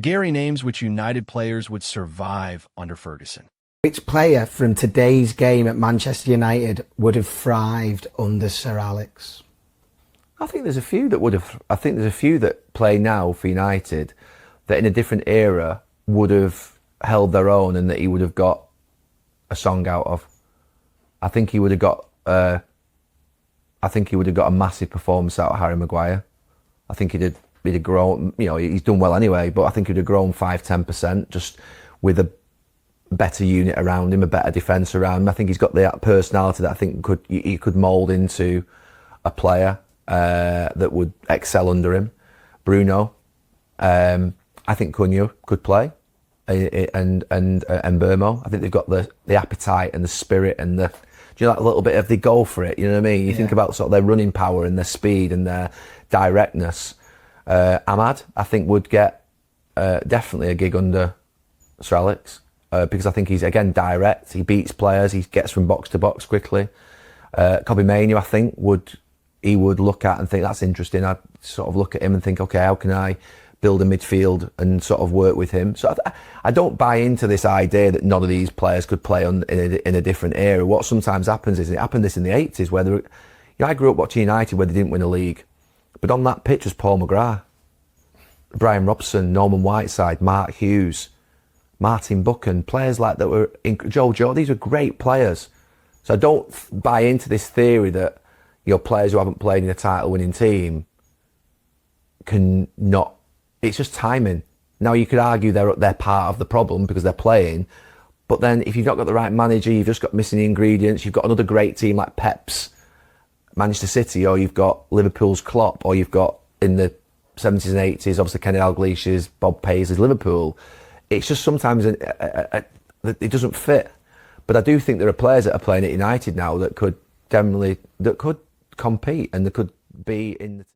Gary names which United players would survive under Ferguson. Which player from today's game at Manchester United would have thrived under Sir Alex? I think there's a few that would have. I think there's a few that play now for United that in a different era would have held their own and that he would have got a song out of. I think he would have got. I think he would have got a massive performance out of Harry Maguire. I think he'd have grown. You know, he's done well anyway, but I think he'd have grown 5-10% just with a better unit around him, a better defence around him. I think he's got the personality that I think he could mould into a player that would excel under him. Bruno, I think Cunha could play, and Burmo. I think they've got the appetite and the spirit and the. Do you know that little bit of they go for it? You know what I mean? You think about sort of their running power and their speed and their directness. Ahmad, I think, would get definitely a gig under Sir Alex because I think he's again direct. He beats players. He gets from box to box quickly. Kobe Mainoo, I think, would look at and think that's interesting. I'd sort of look at him and think, okay, how can I build a midfield and sort of work with him? So I don't buy into this idea that none of these players could play in a different era. What sometimes happens is, it happened this in the 80s where I grew up watching United where they didn't win a league. But on that pitch was Paul McGrath, Brian Robson, Norman Whiteside, Mark Hughes, Martin Buchan, players like that were Joe. These were great players. So I don't buy into this theory that players who haven't played in a title-winning team can not. It's just timing. Now you could argue they're part of the problem because they're playing, but then if you've not got the right manager, you've just got missing ingredients. You've got another great team like Pep's Manchester City, or you've got Liverpool's Klopp, or you've got in the 70s and 80s, obviously Kenny Dalglish's, Bob Paisley's Liverpool. It's just sometimes it doesn't fit. But I do think there are players that are playing at United now that could compete and that could be in the